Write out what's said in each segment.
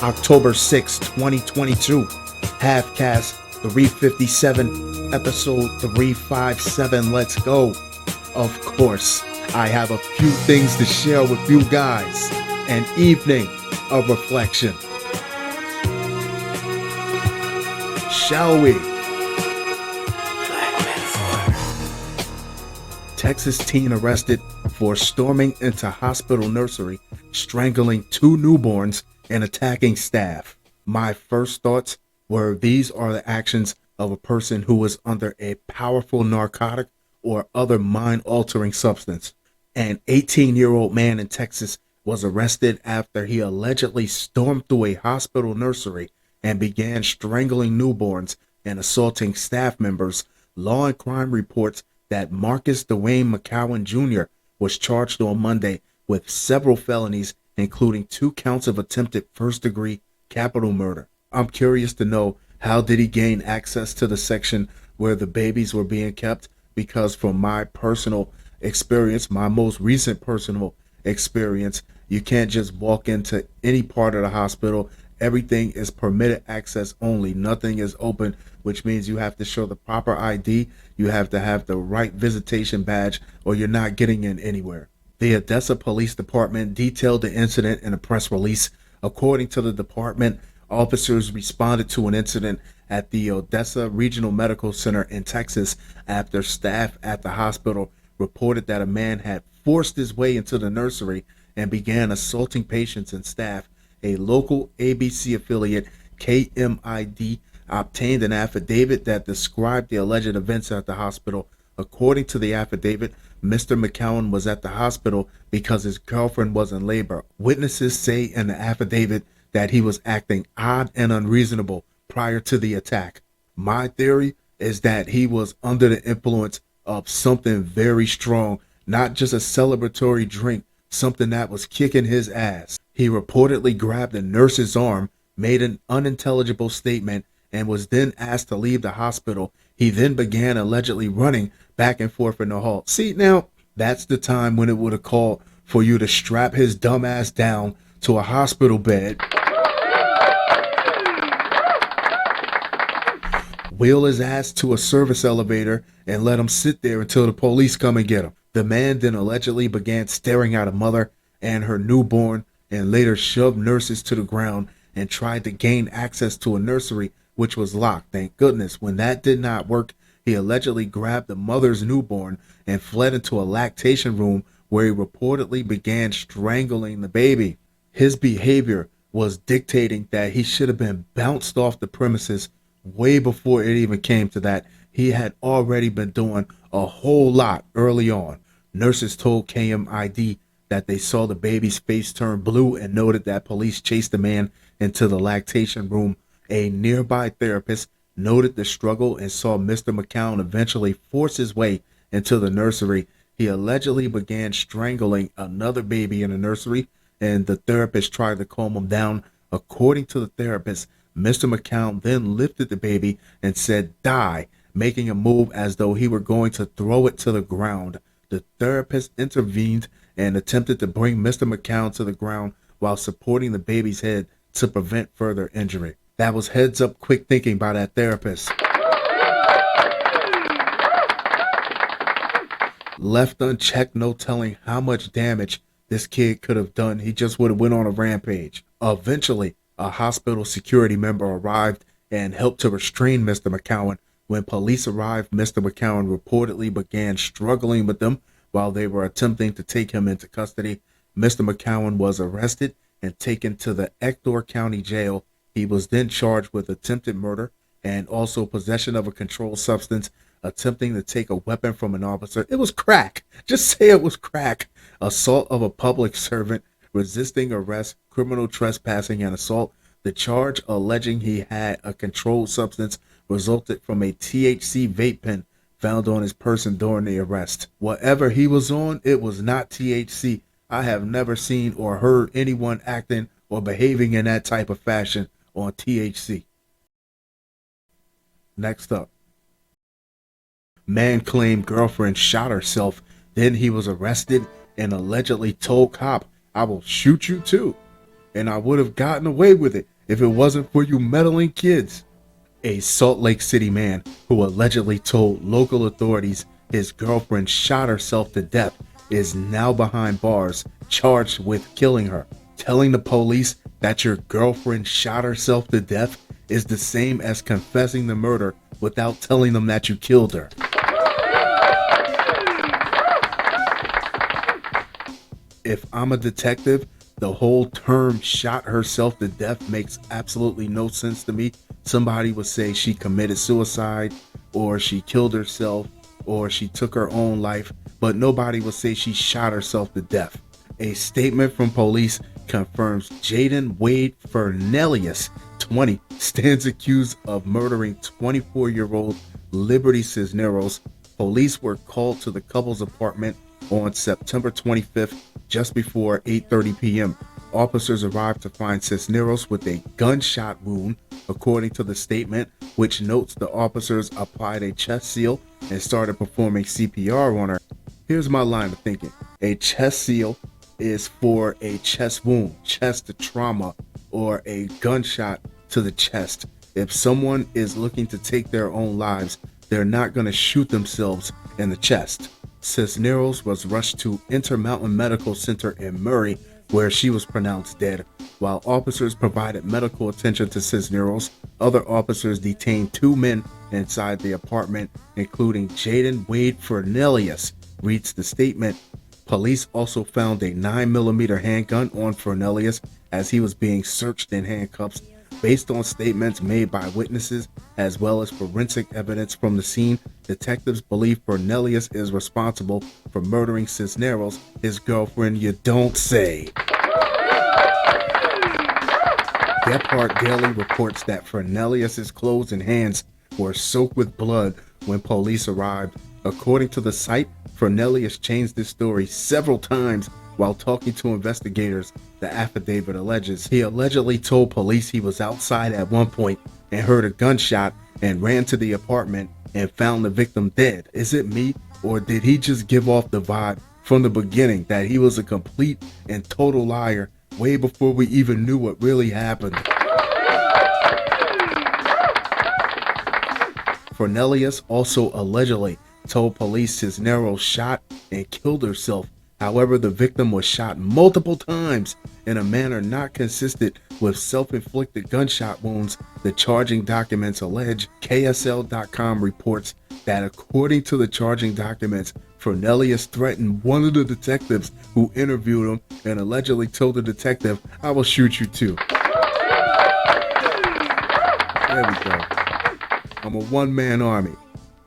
October 6, 2022. Halfcast 357, episode 357. Let's go. Of course, I have a few things to share with you guys. An evening of reflection. Shall we? Texas teen arrested for storming into hospital nursery, strangling two newborns, and attacking staff. My first thoughts were these are the actions of a person who was under a powerful narcotic or other mind-altering substance. An 18-year-old man in Texas was arrested after he allegedly stormed through a hospital nursery and began strangling newborns and assaulting staff members. Law and crime reports that Marcus Dwayne McCowan Jr. was charged on Monday with several felonies, including 2 counts of attempted first-degree capital murder. I'm curious to know, how did he gain access to the section where the babies were being kept? Because from my personal experience, my most recent personal experience, you can't just walk into any part of the hospital. Everything is permitted access only. Nothing is open, which means you have to show the proper ID. You have to have the right visitation badge, or you're not getting in anywhere. The Odessa Police Department detailed the incident in a press release. According to the department, officers responded to an incident at the Odessa Regional Medical Center in Texas after staff at the hospital reported that a man had forced his way into the nursery and began assaulting patients and staff. A local ABC affiliate, KMID, obtained an affidavit that described the alleged events at the hospital. According to the affidavit, Mr. McCowan was at the hospital because his girlfriend was in labor. Witnesses say in the affidavit that he was acting odd and unreasonable prior to the attack. My theory is that he was under the influence of something very strong, not just a celebratory drink, something that was kicking his ass. He reportedly grabbed a nurse's arm, made an unintelligible statement, and was then asked to leave the hospital. He then began allegedly running back and forth in the hall. See, now, that's the time when it would have called for you to strap his dumb ass down to a hospital bed, wheel his ass to a service elevator, and let him sit there until the police come and get him. The man then allegedly began staring at a mother and her newborn, and later shoved nurses to the ground and tried to gain access to a nursery which was locked. Thank goodness. When that did not work, he allegedly grabbed the mother's newborn and fled into a lactation room where he reportedly began strangling the baby. His behavior was dictating that he should have been bounced off the premises way before it even came to that. He had already been doing a whole lot early on. Nurses told KMID that they saw the baby's face turn blue and noted that police chased the man into the lactation room. A nearby therapist noted the struggle and saw Mr. McCowan eventually force his way into the nursery. He allegedly began strangling another baby in the nursery, and the therapist tried to calm him down. According to the therapist, Mr. McCowan then lifted the baby and said, "Die," making a move as though he were going to throw it to the ground. The therapist intervened and attempted to bring Mr. McCowan to the ground while supporting the baby's head to prevent further injury. That was heads up quick thinking by that therapist. Left unchecked, no telling how much damage this kid could have done. He just would have went on a rampage. Eventually, a hospital security member arrived and helped to restrain Mr. McCowan. When police arrived, Mr. McCowan reportedly began struggling with them while they were attempting to take him into custody. Mr. McCowan was arrested and taken to the AEOR County Jail. He was then charged with attempted murder and also possession of a controlled substance, attempting to take a weapon from an officer. It was crack. Just say it was crack. Assault of a public servant, resisting arrest, criminal trespassing, and assault. The charge alleging he had a controlled substance resulted from a THC vape pen found on his person during the arrest. Whatever he was on, it was not THC. I have never seen or heard anyone acting or behaving in that type of fashion on THC. Next up. Man claimed girlfriend shot herself. Then he was arrested and allegedly told cop, "I will shoot you too." And I would have gotten away with it if it wasn't for you meddling kids. A Salt Lake City man who allegedly told local authorities his girlfriend shot herself to death is now behind bars, charged with killing her. Telling the police that your girlfriend shot herself to death is the same as confessing the murder without telling them that you killed her. If I'm a detective, the whole term shot herself to death makes absolutely no sense to me. Somebody would say she committed suicide, or she killed herself, or she took her own life, but nobody would say she shot herself to death. A statement from police confirms Jaden Wade Fernelius, 20, stands accused of murdering 24-year-old Liberty Cisneros. Police were called to the couple's apartment on September 25th, just before 8:30 p.m. Officers arrived to find Cisneros with a gunshot wound, according to the statement, which notes the officers applied a chest seal and started performing CPR on her. Here's my line of thinking. A chest seal is for a chest wound, chest trauma, or a gunshot to the chest. If someone is looking to take their own lives, they're not going to shoot themselves in the chest. Cisneros was rushed to Intermountain Medical Center in Murray, where she was pronounced dead. While officers provided medical attention to Cisneros, other officers detained 2 men inside the apartment, including Jaden Wade Fernelius, reads the statement. Police also found a 9mm handgun on Fernelius as he was being searched in handcuffs. Based on statements made by witnesses as well as forensic evidence from the scene, detectives believe Fernelius is responsible for murdering Cisneros, his girlfriend. You don't say. Gephardt Daily reports that Fernelius's clothes and hands were soaked with blood when police arrived. According to the site, Fernelius changed his story several times while talking to investigators. The affidavit alleges he allegedly told police he was outside at one point and heard a gunshot and ran to the apartment and found the victim dead. Is it me, or did he just give off the vibe from the beginning that he was a complete and total liar way before we even knew what really happened? Fernelius also allegedly told police Cisneros shot and killed herself. However, the victim was shot multiple times in a manner not consistent with self-inflicted gunshot wounds. The charging documents allege. KSL.com reports that according to the charging documents, Fernelius threatened one of the detectives who interviewed him and allegedly told the detective, "I will shoot you too." There we go. I'm a one-man army.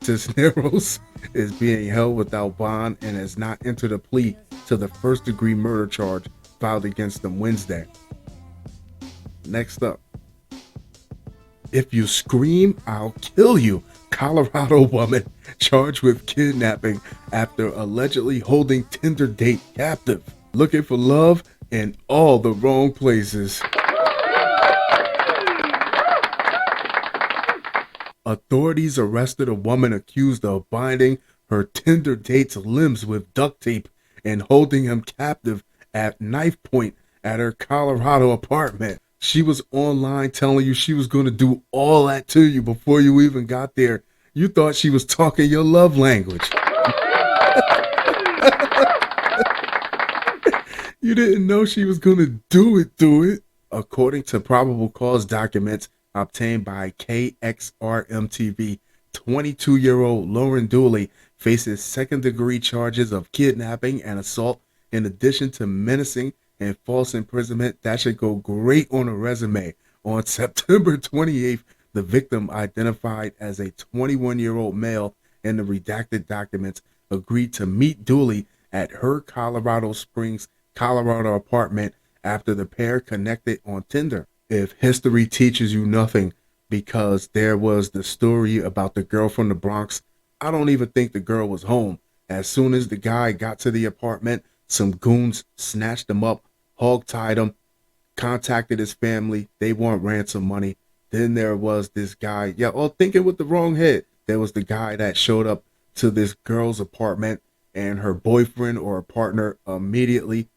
Cisneros is being held without bond and has not entered a plea to the first-degree murder charge filed against him Wednesday. Next up. If you scream, I'll kill you. Colorado woman charged with kidnapping after allegedly holding Tinder date captive. Looking for love in all the wrong places. Authorities arrested a woman accused of binding her Tinder date's limbs with duct tape and holding him captive at knife point at her Colorado apartment. She was online telling you she was going to do all that to you before you even got there. You thought she was talking your love language. You didn't know she was going to do it. According to probable cause documents obtained by KXRM-TV, 22-year-old Lauren Dooley faces second-degree charges of kidnapping and assault in addition to menacing and false imprisonment. That should go great on a resume. On September 28th, the victim, identified as a 21-year-old male in the redacted documents, agreed to meet Dooley at her Colorado Springs, Colorado apartment after the pair connected on Tinder. If history teaches you nothing, because there was the story about the girl from the Bronx, I don't even think the girl was home. As soon as the guy got to the apartment, some goons snatched him up, hog-tied him, contacted his family. They want ransom money. Then there was this guy, thinking with the wrong head. There was the guy that showed up to this girl's apartment, and her boyfriend or partner immediately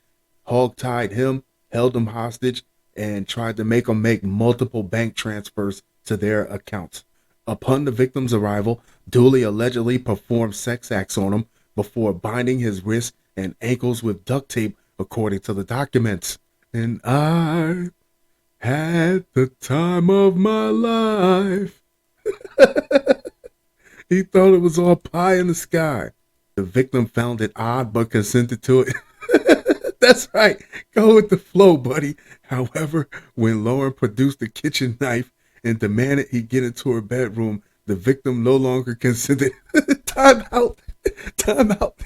hog-tied him, held him hostage, and tried to make him make multiple bank transfers to their accounts. Upon the victim's arrival, Dooley allegedly performed sex acts on him before binding his wrists and ankles with duct tape, according to the documents. And I had the time of my life. He thought it was all pie in the sky. The victim found it odd but consented to it. That's right. Go with the flow, buddy. However, when Lauren produced the kitchen knife and demanded he get into her bedroom, the victim no longer consented. Time out. Time out.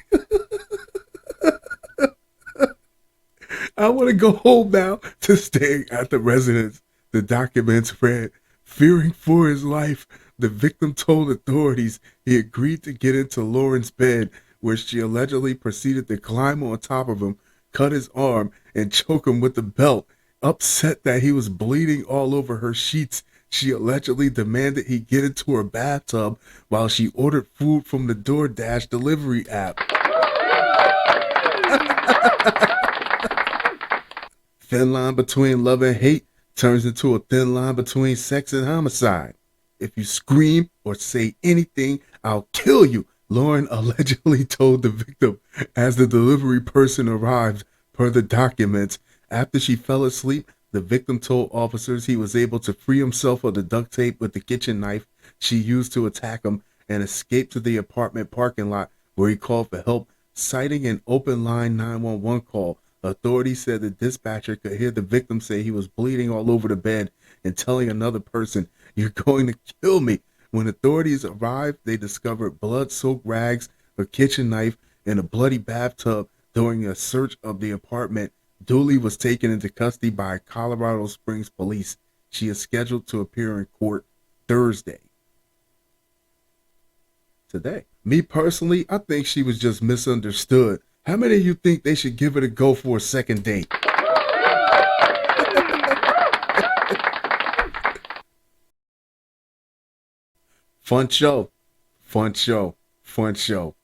I want to go home now to staying at the residence. The documents read, fearing for his life, the victim told authorities he agreed to get into Lauren's bed, where she allegedly proceeded to climb on top of him, cut his arm, and choke him with the belt. Upset that he was bleeding all over her sheets, she allegedly demanded he get into her bathtub while she ordered food from the DoorDash delivery app. Thin line between love and hate turns into a thin line between sex and homicide. If you scream or say anything, I'll kill you, Lauren allegedly told the victim as the delivery person arrived, per the documents. After she fell asleep, the victim told officers he was able to free himself of the duct tape with the kitchen knife she used to attack him and escape to the apartment parking lot, where he called for help, citing an open line 911 call. Authorities said the dispatcher could hear the victim say he was bleeding all over the bed and telling another person, "You're going to kill me." When authorities arrived, they discovered blood-soaked rags, a kitchen knife, and a bloody bathtub. During a search of the apartment, Dooley was taken into custody by Colorado Springs police. She is scheduled to appear in court Thursday. Today. Me personally, I think she was just misunderstood. How many of you think they should give it a go for a second date? Fun show. Fun show. Fun show.